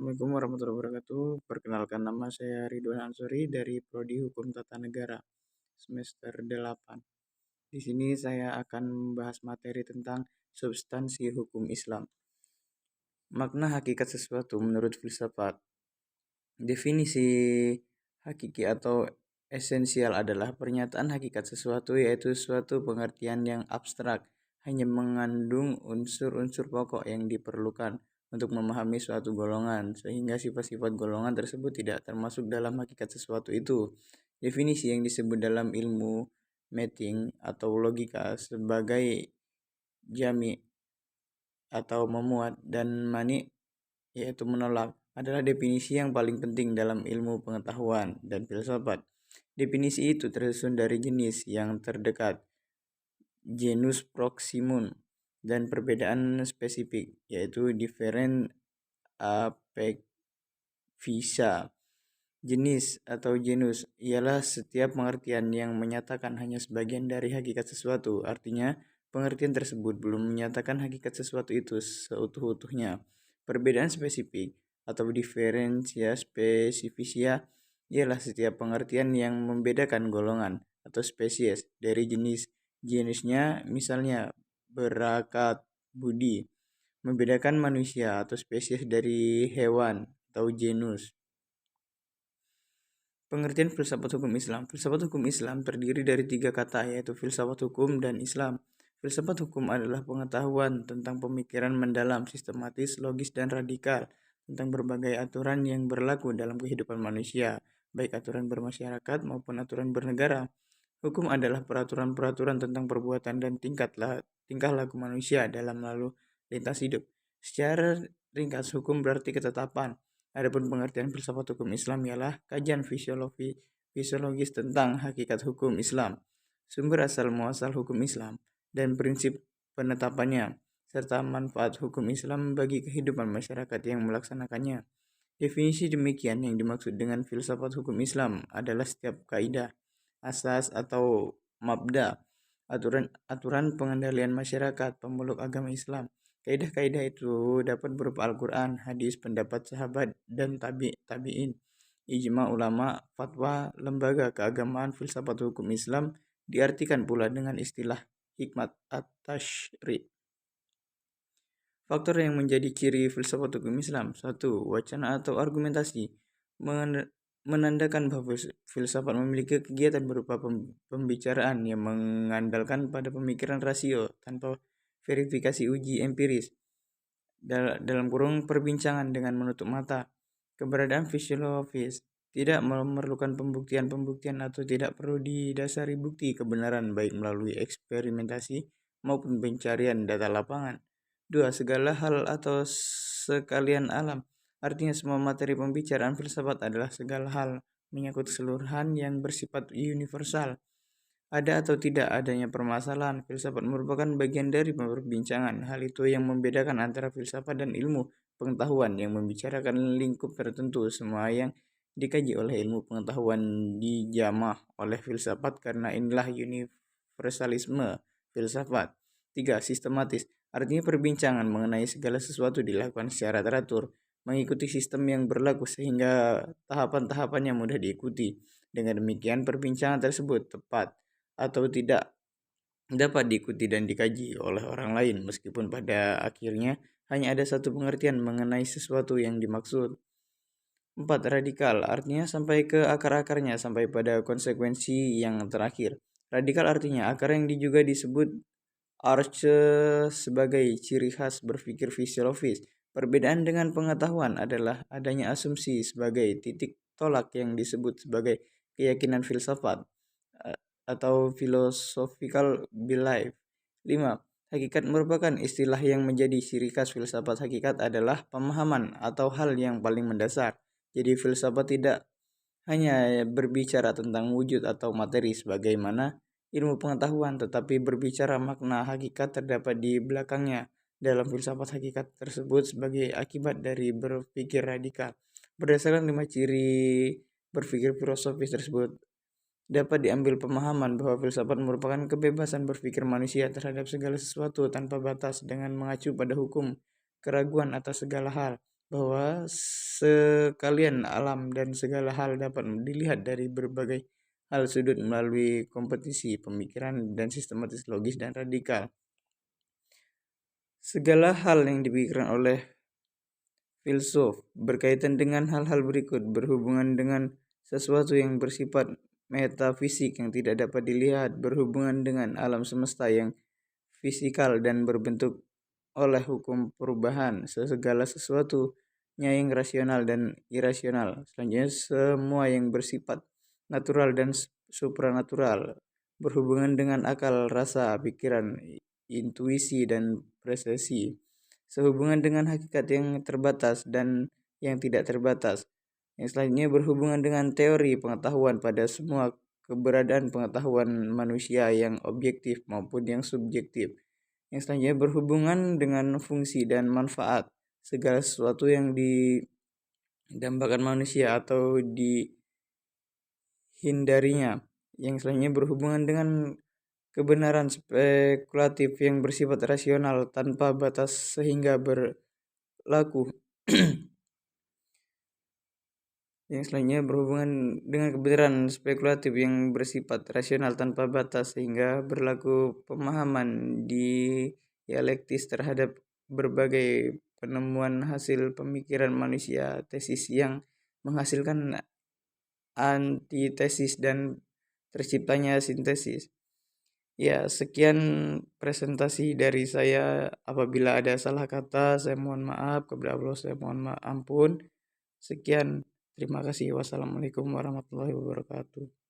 Assalamualaikum warahmatullahi wabarakatuh. Perkenalkan, nama saya Ridwan Ansori dari Prodi Hukum Tata Negara semester 8. Di sini saya akan membahas materi tentang substansi hukum Islam. Makna hakikat sesuatu menurut filsafat. Definisi hakiki atau esensial adalah pernyataan hakikat sesuatu, yaitu suatu pengertian yang abstrak, hanya mengandung unsur-unsur pokok yang diperlukan untuk memahami suatu golongan, sehingga sifat-sifat golongan tersebut tidak termasuk dalam hakikat sesuatu itu. Definisi yang disebut dalam ilmu mating atau logika sebagai jami atau memuat dan mani, yaitu menolak, adalah definisi yang paling penting dalam ilmu pengetahuan dan filsafat. Definisi itu tersusun dari jenis yang terdekat, genus proximum, dan perbedaan spesifik, yaitu different affectiva. Jenis atau genus ialah setiap pengertian yang menyatakan hanya sebagian dari hakikat sesuatu. Artinya, pengertian tersebut belum menyatakan hakikat sesuatu itu seutuh-utuhnya. Perbedaan spesifik atau differentia specificia ialah setiap pengertian yang membedakan golongan atau spesies dari jenisnya, misalnya berakat budi, membedakan manusia atau spesies dari hewan atau genus. Pengertian filsafat hukum Islam. Filsafat hukum Islam terdiri dari 3 kata, yaitu filsafat hukum dan Islam. Filsafat hukum adalah pengetahuan tentang pemikiran mendalam, sistematis, logis, dan radikal tentang berbagai aturan yang berlaku dalam kehidupan manusia, baik aturan bermasyarakat maupun aturan bernegara. Hukum adalah peraturan-peraturan tentang perbuatan dan tingkah laku manusia dalam lalu lintas hidup. Secara ringkas, hukum berarti ketetapan. Adapun pengertian filsafat hukum Islam ialah kajian fisiologis tentang hakikat hukum Islam, sumber asal muasal hukum Islam, dan prinsip penetapannya, serta manfaat hukum Islam bagi kehidupan masyarakat yang melaksanakannya. Definisi demikian yang dimaksud dengan filsafat hukum Islam adalah setiap kaidah, asas atau mabda, aturan pengendalian masyarakat pemeluk agama Islam. Kaidah-kaidah itu dapat berupa Al-Quran, hadis, pendapat sahabat dan tabi'in, ijma ulama, fatwa, lembaga keagamaan. Filsafat hukum Islam diartikan pula dengan istilah hikmat at-tashri'. Faktor yang menjadi ciri filsafat hukum Islam. 1. Wacana atau argumentasi. Menandakan bahwa filsafat memiliki kegiatan berupa pembicaraan yang mengandalkan pada pemikiran rasio tanpa verifikasi uji empiris, dalam kurung perbincangan dengan menutup mata. Keberadaan fisiologis tidak memerlukan pembuktian atau tidak perlu didasari bukti kebenaran, baik melalui eksperimentasi maupun pencarian data lapangan. 2. Segala hal atau sekalian alam. Artinya semua materi pembicaraan filsafat adalah segala hal, menyangkut keseluruhan yang bersifat universal. Ada atau tidak adanya permasalahan, filsafat merupakan bagian dari perbincangan. Hal itu yang membedakan antara filsafat dan ilmu pengetahuan yang membicarakan lingkup tertentu. Semua yang dikaji oleh ilmu pengetahuan dijamah oleh filsafat, karena inilah universalisme filsafat. 3. Sistematis. Artinya perbincangan mengenai segala sesuatu dilakukan secara teratur, mengikuti sistem yang berlaku sehingga tahapan-tahapannya mudah diikuti. Dengan demikian, perbincangan tersebut tepat atau tidak dapat diikuti dan dikaji oleh orang lain, meskipun pada akhirnya hanya ada satu pengertian mengenai sesuatu yang dimaksud. 4. Radikal. Artinya sampai ke akar-akarnya, sampai pada konsekuensi yang terakhir. Radikal artinya akar yang juga disebut arche sebagai ciri khas berpikir fisiologis. Perbedaan dengan pengetahuan adalah adanya asumsi sebagai titik tolak yang disebut sebagai keyakinan filsafat atau philosophical belief. 5. Hakikat merupakan istilah yang menjadi ciri khas filsafat. Hakikat adalah pemahaman atau hal yang paling mendasar. Jadi filsafat tidak hanya berbicara tentang wujud atau materi sebagaimana ilmu pengetahuan, tetapi berbicara makna hakikat terdapat di belakangnya. Dalam filsafat, hakikat tersebut sebagai akibat dari berpikir radikal. Berdasarkan 5 ciri berpikir filosofis tersebut, dapat diambil pemahaman bahwa filsafat merupakan kebebasan berpikir manusia terhadap segala sesuatu tanpa batas, dengan mengacu pada hukum keraguan atas segala hal, bahwa sekalian alam dan segala hal dapat dilihat dari berbagai hal sudut melalui kompetisi pemikiran dan sistematis logis dan radikal. Segala hal yang dipikirkan oleh filsuf berkaitan dengan hal-hal berikut, berhubungan dengan sesuatu yang bersifat metafisik yang tidak dapat dilihat, berhubungan dengan alam semesta yang fisikal dan berbentuk oleh hukum perubahan, segala sesuatunya yang rasional dan irasional. Selanjutnya, semua yang bersifat natural dan supranatural, berhubungan dengan akal, rasa, pikiran, intuisi, dan prestasi, sehubungan dengan hakikat yang terbatas dan yang tidak terbatas. Yang selanjutnya berhubungan dengan teori pengetahuan pada semua keberadaan pengetahuan manusia yang objektif maupun yang subjektif. Yang selanjutnya berhubungan dengan fungsi dan manfaat segala sesuatu yang didambakan manusia atau dihindarinya. Yang selanjutnya berhubungan dengan kebenaran spekulatif yang bersifat rasional tanpa batas sehingga berlaku. Yang selanjutnya berhubungan dengan kebenaran spekulatif yang bersifat rasional tanpa batas sehingga berlaku pemahaman dialektis terhadap berbagai penemuan hasil pemikiran manusia, tesis yang menghasilkan antitesis dan terciptanya sintesis. Ya, sekian presentasi dari saya. Apabila ada salah kata, saya mohon maaf. Kepada Allah, saya mohon ampun. Sekian, terima kasih. Wassalamualaikum warahmatullahi wabarakatuh.